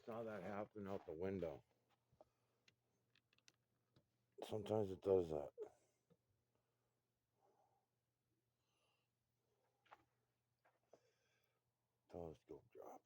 saw that happen out the window. Sometimes it does that. Telescope drops.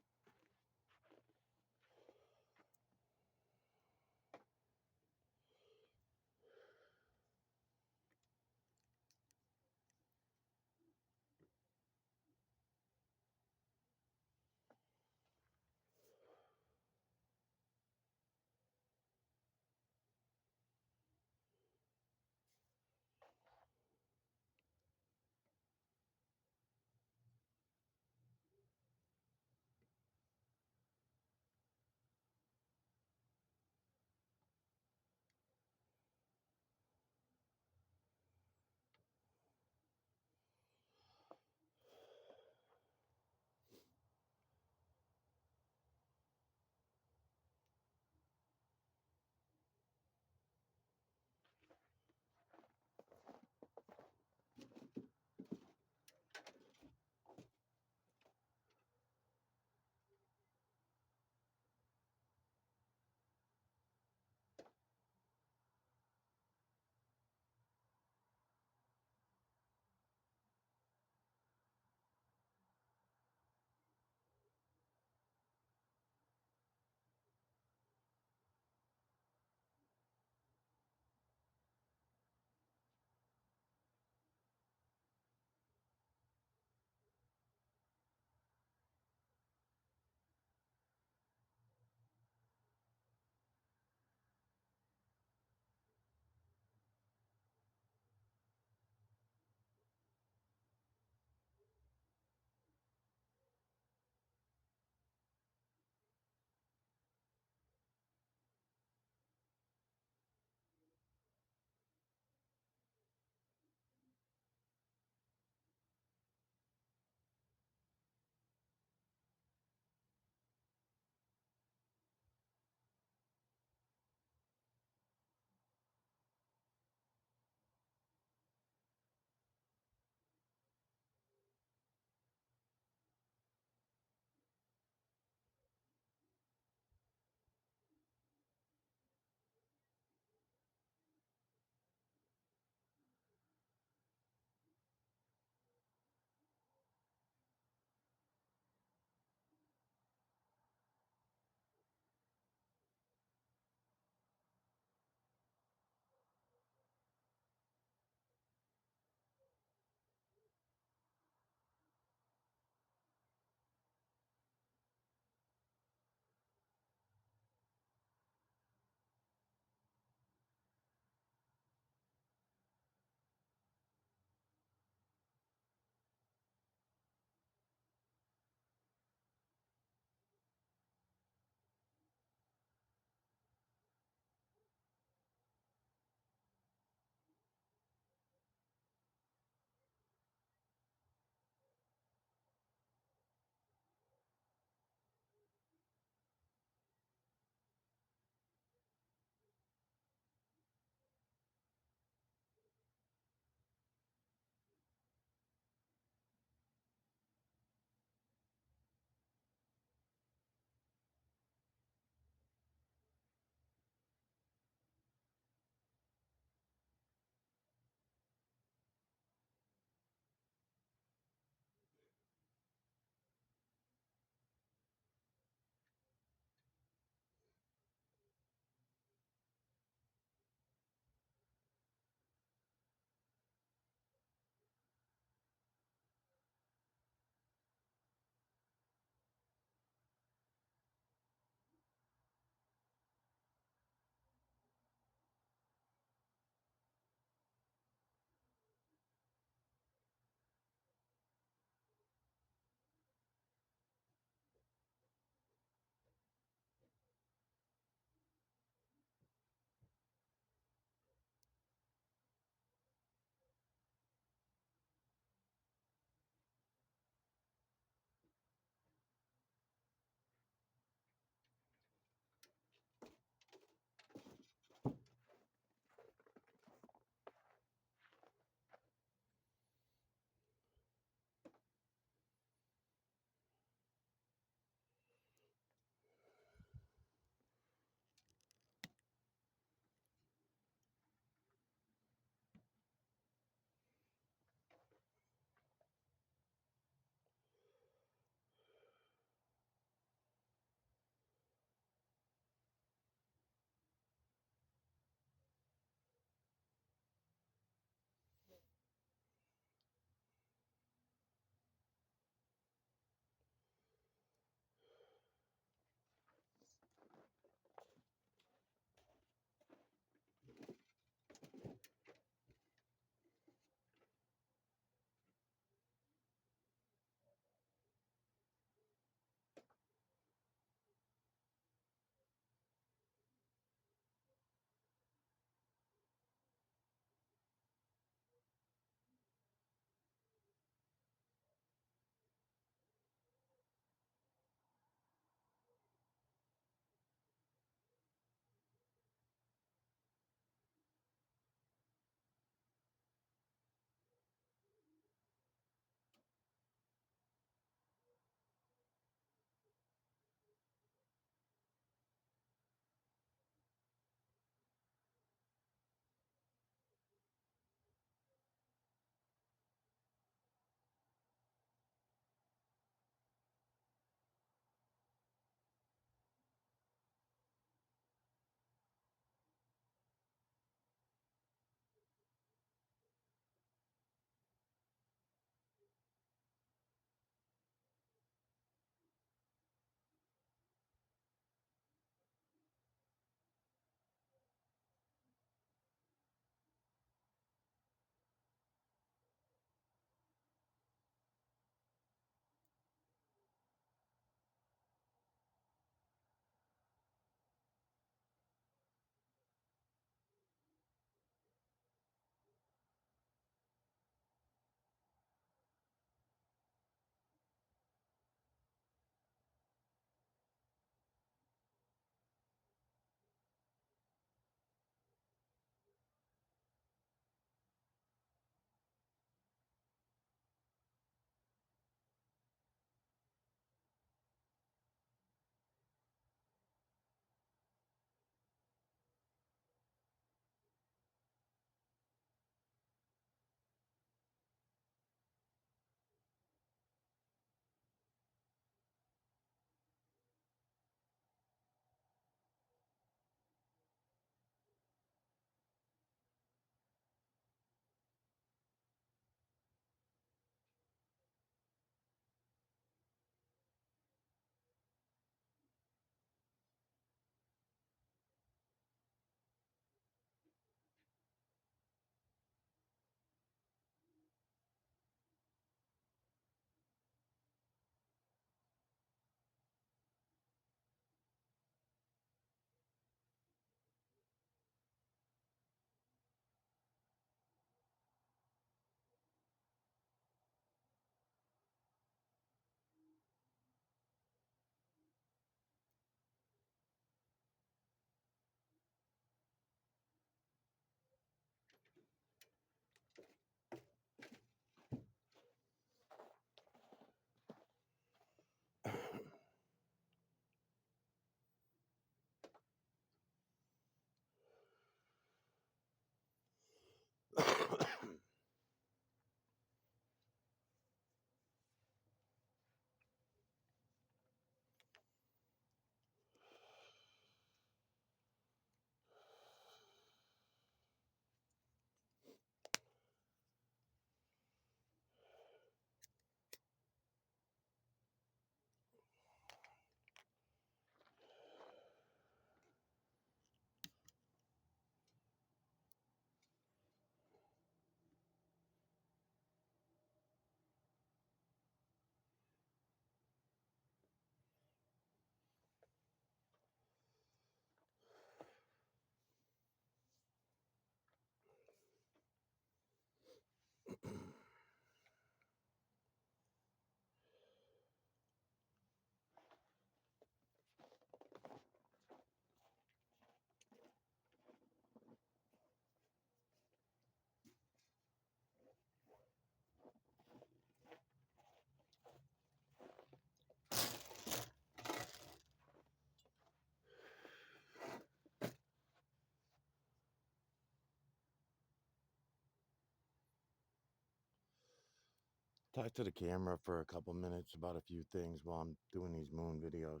talk to the camera for a couple minutes about a few things while I'm doing these moon videos.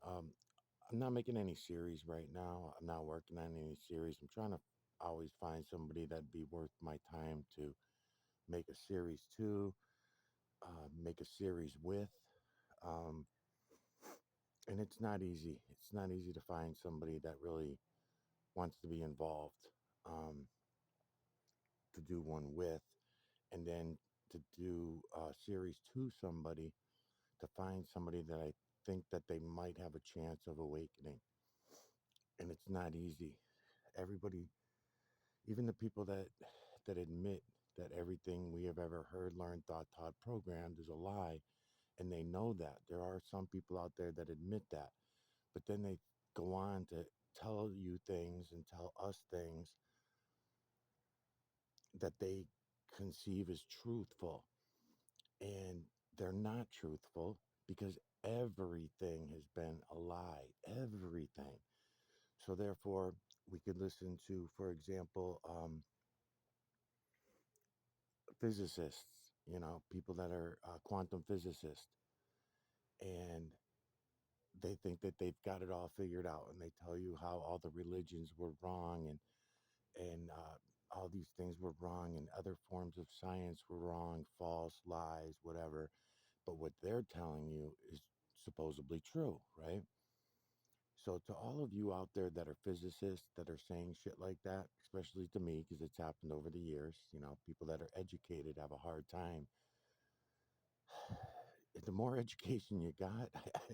Um, I'm not making any series right now. I'm not working on any series. I'm trying to always find somebody that'd be worth my time to make a series to, make a series with. Um, and it's not easy. It's not easy to find somebody that really wants to be involved, um, to do one with, and then to do a series to somebody, to find somebody that I think that they might have a chance of awakening. And it's not easy. Everybody, even the people that admit that everything we have ever heard, learned, thought, taught, programmed is a lie, and they know that. There are some people out there that admit that, but then they go on to tell you things and tell us things that they conceive as truthful, and they're not truthful because everything has been a lie. Everything. So therefore, we could listen to, for example, physicists, people that are quantum physicists, and they think that they've got it all figured out, and they tell you how all the religions were wrong, and all these things were wrong, and other forms of science were wrong, false, lies, whatever. But what they're telling you is supposedly true, right? So to all of you out there that are physicists that are saying shit like that, especially to me, because it's happened over the years, people that are educated have a hard time. The more education you got,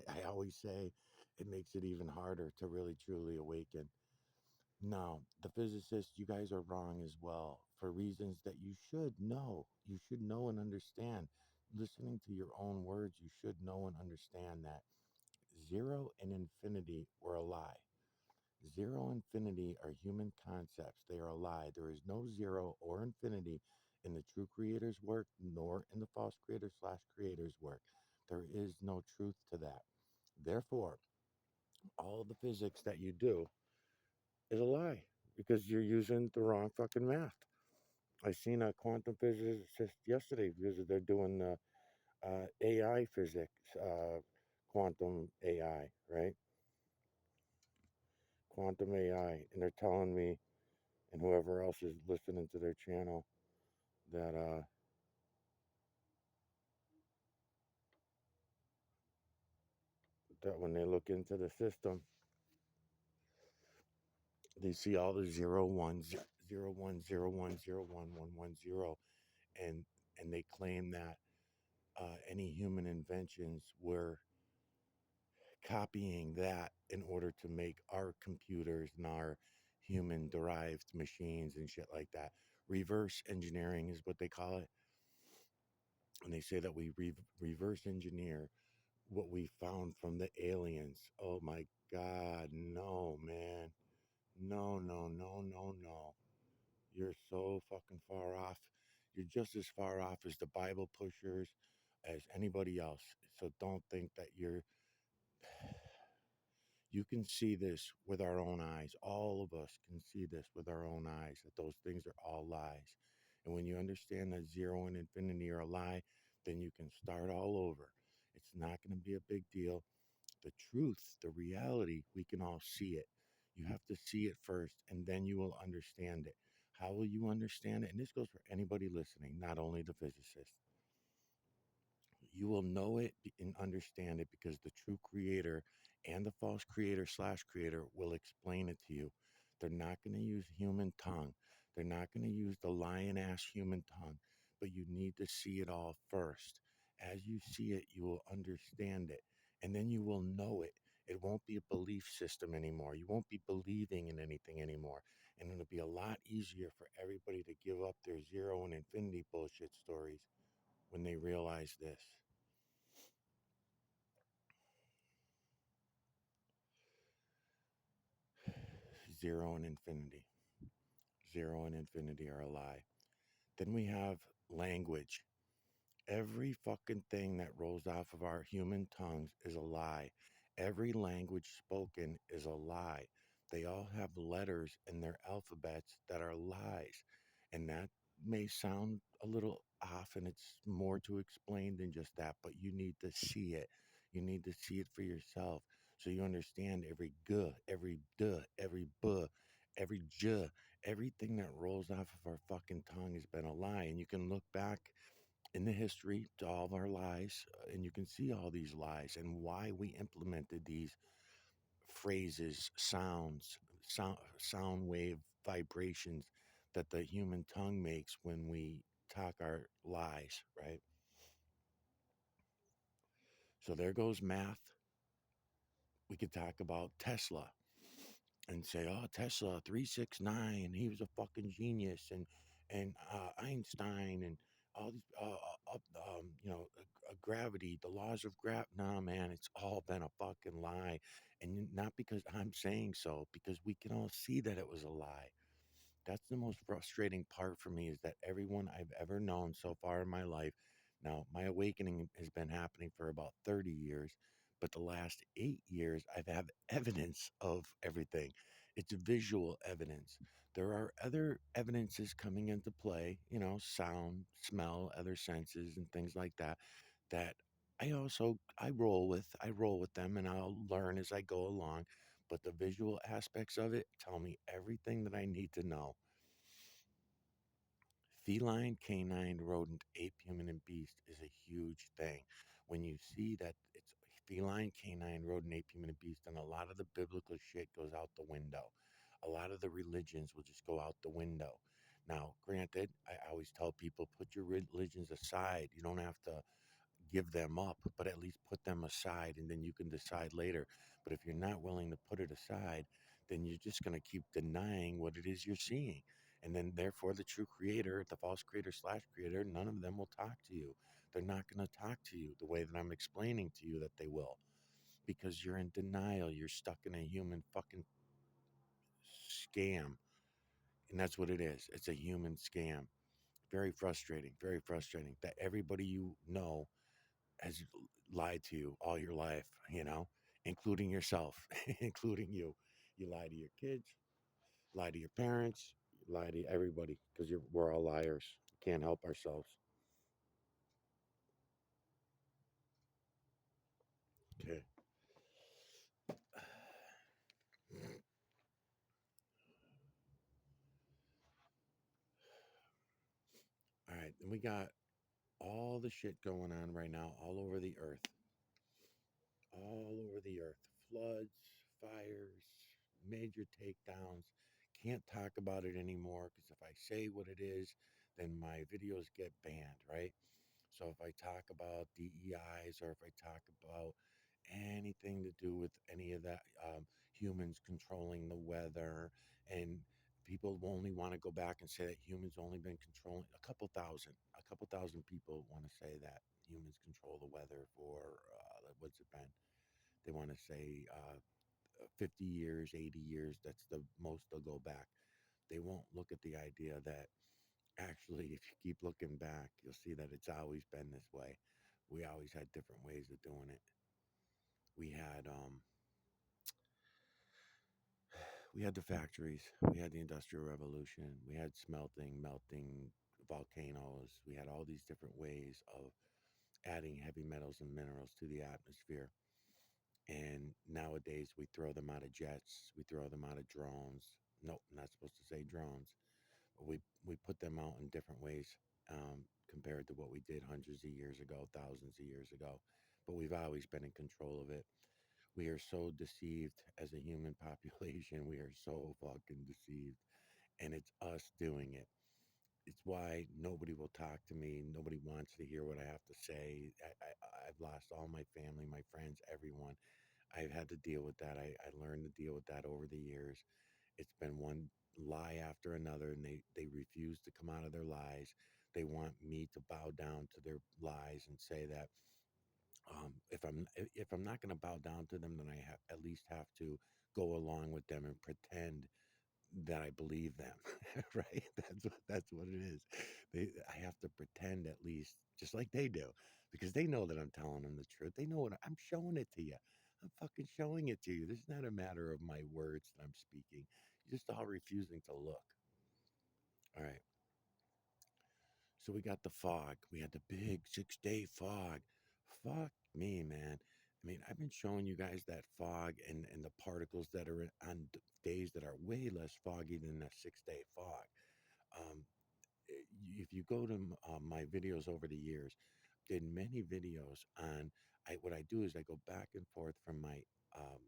I always say, it makes it even harder to really truly awaken. No, the physicists, you guys are wrong as well for reasons that you should know. You should know and understand. Listening to your own words, you should know and understand that zero and infinity were a lie. Zero and infinity are human concepts. They are a lie. There is no zero or infinity in the true creator's work, nor in the false creator slash creator's work. There is no truth to that. Therefore, all the physics that you do is a lie because you're using the wrong fucking math. I seen a quantum physicist yesterday because they're doing the AI physics, quantum AI, right? Quantum AI, and they're telling me, and whoever else is listening to their channel, that when they look into the system, they see all the zero ones, 0101011110, and they claim that any human inventions were copying that in order to make our computers and our human derived machines and shit like that. Reverse engineering is what they call it. And they say that we reverse engineer what we found from the aliens. Oh my God, no, man. No, no, no, no, no. You're so fucking far off. You're just as far off as the Bible pushers, as anybody else. So don't think that you can see this with our own eyes. All of us can see this with our own eyes, that those things are all lies. And when you understand that zero and infinity are a lie, then you can start all over. It's not going to be a big deal. The truth, the reality, we can all see it. You have to see it first, and then you will understand it. How will you understand it? And this goes for anybody listening, not only the physicists. You will know it and understand it because the true creator and the false creator slash creator will explain it to you. They're not going to use human tongue. They're not going to use the lion ass human tongue, but you need to see it all first. As you see it, you will understand it, and then you will know it. It won't be a belief system anymore. You won't be believing in anything anymore. And it'll be a lot easier for everybody to give up their zero and infinity bullshit stories when they realize this. Zero and infinity. Zero and infinity are a lie. Then we have language. Every fucking thing that rolls off of our human tongues is a lie. Every language spoken is a lie. They all have letters in their alphabets that are lies. And may sound a little off and it's more to explain than just that, but you need to see it. You need to see it for yourself so you understand every guh, every duh, every buh, every juh, everything that rolls off of our fucking tongue has been a lie. And you can look back in the history to all of our lies, and you can see all these lies and why we implemented these phrases, sound wave vibrations that the human tongue makes when we talk our lies, right? So there goes math. We could talk about Tesla and say, "Oh, Tesla 369, he was a fucking genius," and Einstein and all these, gravity, the laws of gravity. Nah, man, it's all been a fucking lie, and not because I'm saying so, because we can all see that it was a lie. That's the most frustrating part for me is that everyone I've ever known so far in my life, now my awakening has been happening for about 30 years, but the last 8 years I've had evidence of everything. It's visual evidence. There are other evidences coming into play, sound, smell, other senses and things like that that I roll with them and I'll learn as I go along, but the visual aspects of it tell me everything that I need to know. Feline, canine, rodent, ape, human, and beast is a huge thing. When you see that it's feline, canine, rodent, ape, human, and beast, and a lot of the biblical shit goes out the window. A lot of the religions will just go out the window. Now, granted, I always tell people put your religions aside. You don't have to give them up, but at least put them aside and then you can decide later. But if you're not willing to put it aside, then you're just going to keep denying what it is you're seeing. And then, therefore, the true creator, the false creator slash creator, none of them will talk to you. They're not going to talk to you the way that I'm explaining to you that they will because you're in denial. You're stuck in a human fucking scam. And that's what it is. It's a human scam. Very frustrating that everybody you know has lied to you all your life, including yourself, including you. You lie to your kids, lie to your parents, lie to everybody because we're all liars. Can't help ourselves. Okay. All right. And we got all the shit going on right now all over the earth. All over the earth. Floods, fires, major takedowns. Can't talk about it anymore because if I say what it is, then my videos get banned, right? So if I talk about DEIs or if I talk about anything to do with any of that, humans controlling the weather, and people only want to go back and say that humans only been controlling a couple thousand people want to say that humans control the weather for what's it been? They want to say 50 years, 80 years. That's the most they'll go back. They won't look at the idea that actually, if you keep looking back, you'll see that it's always been this way. We always had different ways of doing it. We had we had the factories, we had the industrial revolution, we had smelting, melting, volcanoes. We had all these different ways of adding heavy metals and minerals to the atmosphere. And nowadays we throw them out of jets, we throw them out of drones. Nope, not supposed to say drones. We put them out in different ways, compared to what we did hundreds of years ago, thousands of years ago. But we've always been in control of it. We are so deceived as a human population. We are so fucking deceived, and it's us doing it. It's why nobody will talk to me. Nobody wants to hear what I have to say. I've lost all my family, my friends, everyone. I've had to deal with that. I learned to deal with that over the years. It's been one lie after another, and they refuse to come out of their lies. They want me to bow down to their lies and say that, if I'm not going to bow down to them, then I at least have to go along with them and pretend that I believe them, right? That's what it is. I have to pretend at least, just like they do, because they know that I'm telling them the truth. They know what I'm showing it to you. I'm fucking showing it to you. This is not a matter of my words that I'm speaking. You're just all refusing to look. All right. So we got the fog. We had the big 6 day fog. Fuck me, man. I mean, I've been showing you guys that fog and the particles that are on days that are way less foggy than that 6 day fog. Um, if you go to my videos over the years, did many videos on. What I do is I go back and forth from my um,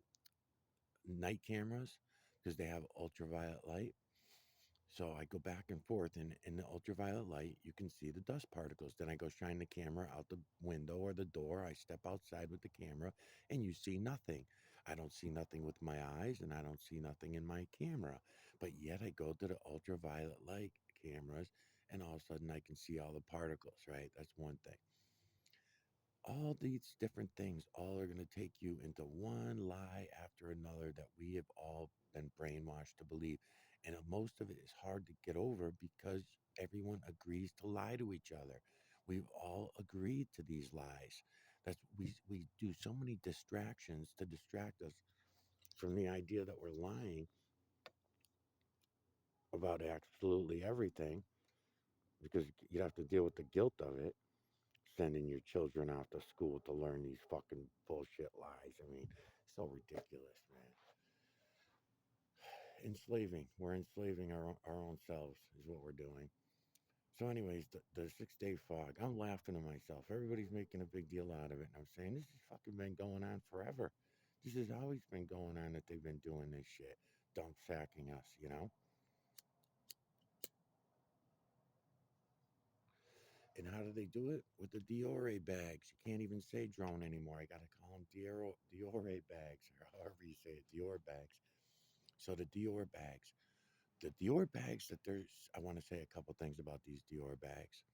night cameras because they have ultraviolet light. So I go back and forth, and in the ultraviolet light, you can see the dust particles. Then I go shine the camera out the window or the door. I step outside with the camera, and you see nothing. I don't see nothing with my eyes, and I don't see nothing in my camera. But yet I go to the ultraviolet light cameras, and all of a sudden I can see all the particles, right? That's one thing. All these different things all are going to take you into one lie after another that we have all been brainwashed to believe. And most of it is hard to get over because everyone agrees to lie to each other. We've all agreed to these lies. We do so many distractions to distract us from the idea that we're lying about absolutely everything because you have to deal with the guilt of it, sending your children off to school to learn these fucking bullshit lies. I mean, so ridiculous, man. Enslaving. We're enslaving our own selves, is what we're doing. So, anyways, the 6 day fog, I'm laughing to myself. Everybody's making a big deal out of it. And I'm saying, this has fucking been going on forever. This has always been going on that they've been doing this shit, dump sacking us, you know? And how do they do it? With the Diore bags. You can't even say drone anymore. I got to call them Diore bags, or however you say it, Dior bags. So the Dior bags that there's, I want to say a couple things about these Dior bags.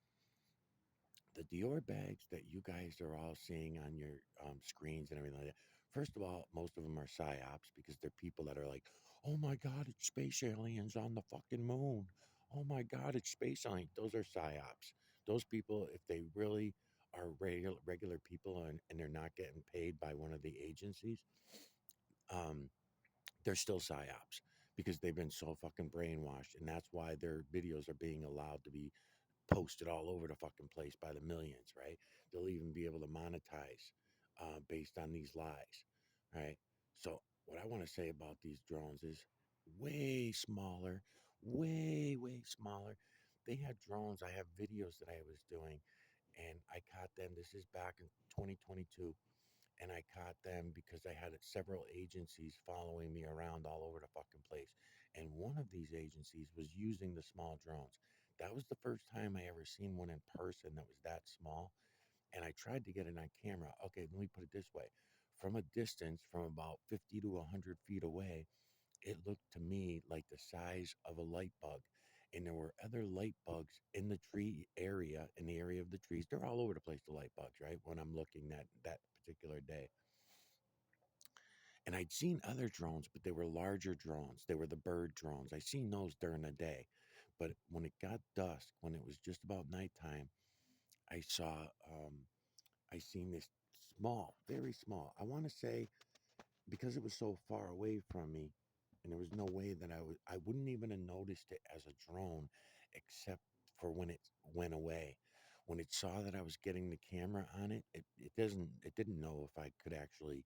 The Dior bags that you guys are all seeing on your screens and everything like that. First of all, most of them are psyops because they're people that are like, "Oh my God, it's space aliens on the fucking moon. Oh my God, it's space aliens." Those are psyops. Those people, if they really are regular people and they're not getting paid by one of the agencies, um, they're still psyops because they've been so fucking brainwashed, and that's why their videos are being allowed to be posted all over the fucking place by the millions, right? They'll even be able to monetize based on these lies, right? So, what I want to say about these drones is way smaller, way smaller. They have drones. I have videos that I was doing, and I caught them. This is back in 2022, and I caught them because I had several agencies following me around all over the fucking place. And one of these agencies was using the small drones. That was the first time I ever seen one in person that was that small. And I tried to get it on camera. Okay, let me put it this way. From a distance, from about 50 to 100 feet away, it looked to me like the size of a light bug. And there were other light bugs in the tree area, in the area of the trees. They're all over the place, the light bugs, right? When I'm looking that particular day. And I'd seen other drones, but they were larger drones. They were the bird drones. I seen those during the day. But when it got dusk, when it was just about nighttime, I saw, I seen this small, very small. I want to say because it was so far away from me, and there was no way that I wouldn't even have noticed it as a drone, except for when it went away. When it saw that I was getting the camera on it, it didn't know if I could actually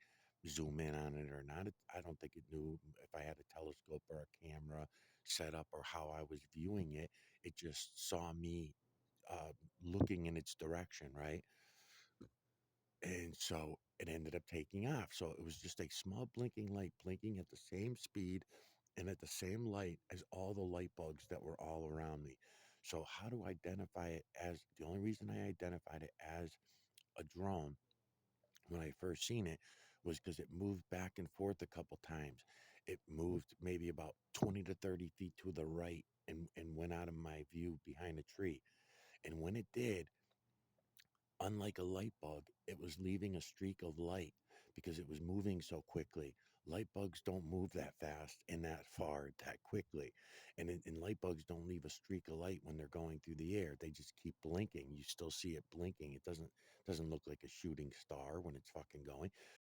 zoom in on it or not. I don't think it knew if I had a telescope or a camera set up or how I was viewing it. It just saw me uh, looking in its direction, right? And so it ended up taking off. So it was just a small blinking light blinking at the same speed and at the same light as all the light bugs that were all around me. So, how to identify it as the only reason I identified it as a drone when I first seen it was because it moved back and forth a couple times. It moved maybe about 20 to 30 feet to the right and went out of my view behind a tree. And when it did, unlike a light bug, it was leaving a streak of light because it was moving so quickly. Light bugs don't move that fast and that far that quickly. And light bugs don't leave a streak of light when they're going through the air. They just keep blinking. You still see it blinking. It doesn't look like a shooting star when it's fucking going.